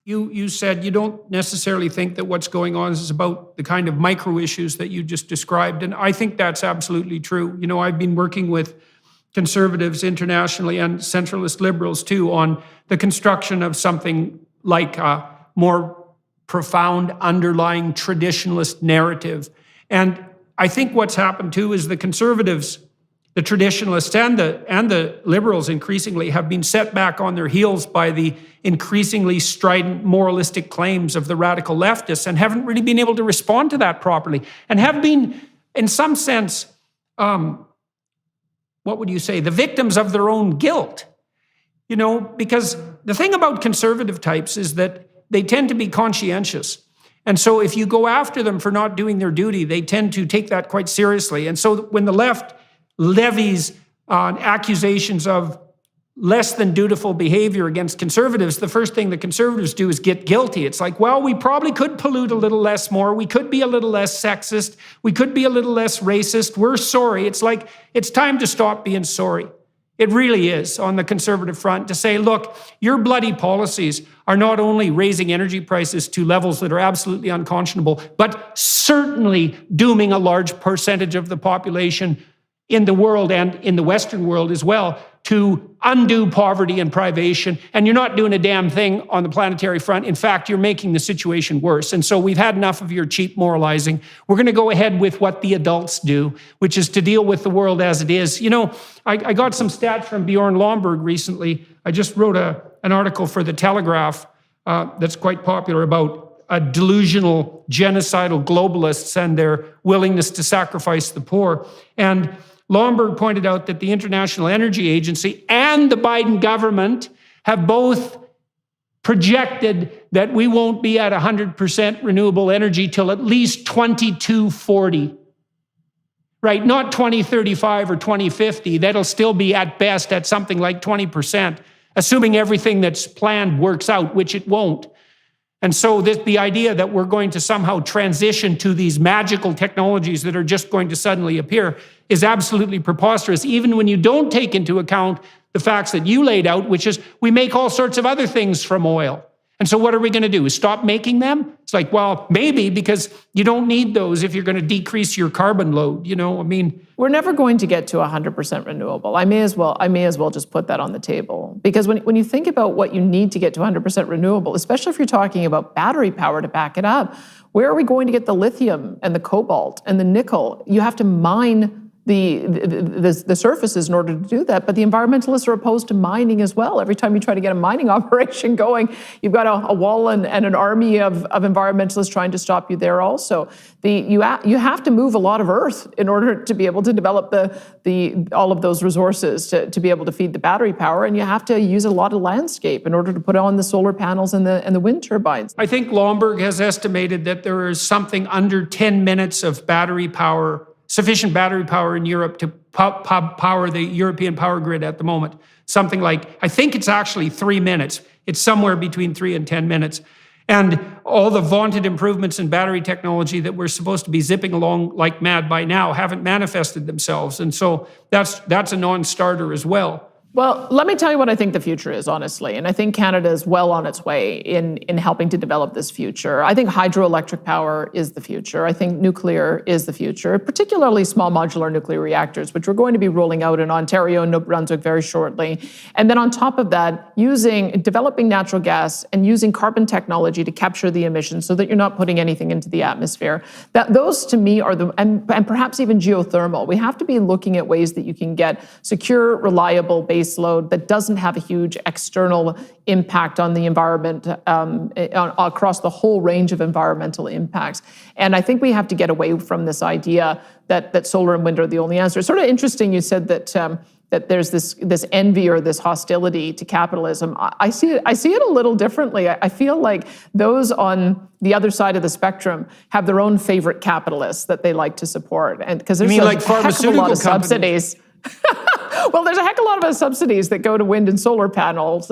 You said you don't necessarily think that what's going on is about the kind of micro issues that you just described. And I think that's absolutely true. I've been working with conservatives internationally and centralist liberals too on the construction of something like a more profound underlying traditionalist narrative. And I think what's happened too is the conservatives, the traditionalists and the liberals increasingly have been set back on their heels by the increasingly strident moralistic claims of the radical leftists and haven't really been able to respond to that properly and have been, in some sense, what would you say, the victims of their own guilt. Because the thing about conservative types is that they tend to be conscientious. And so if you go after them for not doing their duty, they tend to take that quite seriously. And so when the left levies on accusations of less than dutiful behavior against conservatives, the first thing the conservatives do is get guilty. It's like, well, we probably could pollute a little less more. We could be a little less sexist. We could be a little less racist. We're sorry. It's like, it's time to stop being sorry. It really is on the conservative front to say, look, your bloody policies are not only raising energy prices to levels that are absolutely unconscionable, but certainly dooming a large percentage of the population in the world and in the Western world as well to undue poverty and privation. And you're not doing a damn thing on the planetary front. In fact, you're making the situation worse. And so we've had enough of your cheap moralizing. We're going to go ahead with what the adults do, which is to deal with the world as it is. I got some stats from Bjorn Lomborg recently. I just wrote an article for The Telegraph that's quite popular about delusional, genocidal globalists and their willingness to sacrifice the poor. And Lomborg pointed out that the International Energy Agency and the Biden government have both projected that we won't be at 100% renewable energy till at least 2240. Right, not 2035 or 2050. That'll still be at best at something like 20%, assuming everything that's planned works out, which it won't. And so the idea that we're going to somehow transition to these magical technologies that are just going to suddenly appear is absolutely preposterous, even when you don't take into account the facts that you laid out, which is we make all sorts of other things from oil. And so what are we going to do? Stop making them? It's like, well, maybe, because you don't need those if you're going to decrease your carbon load. We're never going to get to 100% renewable. I may as well just put that on the table. Because when you think about what you need to get to 100% renewable, especially if you're talking about battery power to back it up, where are we going to get the lithium and the cobalt and the nickel? You have to mine the surfaces in order to do that, but the environmentalists are opposed to mining as well. Every time you try to get a mining operation going, you've got a wall and an army of environmentalists trying to stop you there also. You have to move a lot of earth in order to be able to develop all of those resources to be able to feed the battery power, and you have to use a lot of landscape in order to put on the solar panels and the wind turbines. I think Lomborg has estimated that there is something under 10 minutes of battery power, sufficient battery power in Europe to power the European power grid at the moment. Something like, I think it's actually 3 minutes. It's somewhere between 3 and 10 minutes. And all the vaunted improvements in battery technology that we're supposed to be zipping along like mad by now haven't manifested themselves. And so that's a non-starter as well. Well, let me tell you what I think the future is, honestly. And I think Canada is well on its way in helping to develop this future. I think hydroelectric power is the future. I think nuclear is the future, particularly small modular nuclear reactors, which we're going to be rolling out in Ontario and New Brunswick very shortly. And then on top of that, developing natural gas and using carbon technology to capture the emissions so that you're not putting anything into the atmosphere. Those to me are and perhaps even geothermal. We have to be looking at ways that you can get secure, reliable base load that doesn't have a huge external impact on the environment across the whole range of environmental impacts. And I think we have to get away from this idea that solar and wind are the only answer. It's sort of interesting you said that there's this envy or this hostility to capitalism. I see it a little differently. I feel like those on the other side of the spectrum have their own favorite capitalists that they like to support, and because there's like pharmaceutical lot of subsidies. Well, there's a heck of a lot of subsidies that go to wind and solar panels,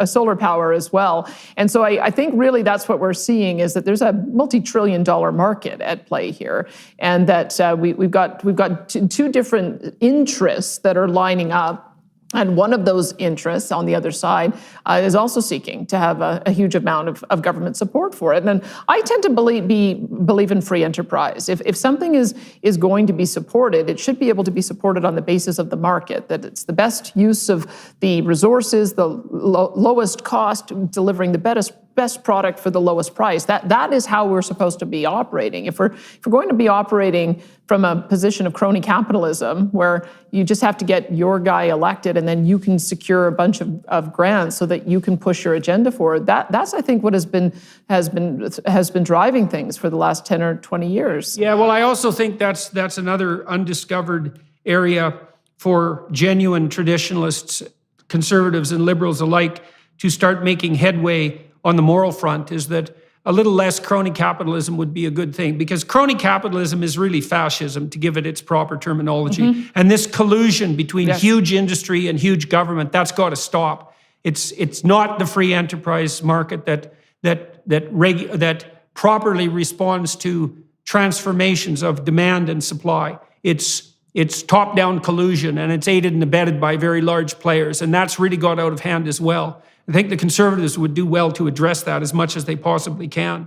solar power as well. And so I think really that's what we're seeing, is that there's a multi-trillion-dollar market at play here, and that we've got two different interests that are lining up And one of those interests on the other side is also seeking to have a huge amount of government support for it. And I tend to believe in free enterprise. If something is going to be supported, it should be able to be supported on the basis of the market, that it's the best use of the resources, the lowest cost, delivering the best product for the lowest price. That is how we're supposed to be operating. If we're going to be operating from a position of crony capitalism, where you just have to get your guy elected and then you can secure a bunch of grants so that you can push your agenda forward, that's I think what has been driving things for the last 10 or 20 years. Yeah, well, I also think that's another undiscovered area for genuine traditionalists, conservatives and liberals alike, to start making headway on the moral front, is that a little less crony capitalism would be a good thing, because crony capitalism is really fascism, to give it its proper terminology. And this collusion between huge industry and huge government, that's got to stop. It's not the free enterprise market that properly responds to transformations of demand and supply. It's top-down collusion, and it's aided and abetted by very large players, and that's really got out of hand as well. I think the Conservatives would do well to address that as much as they possibly can.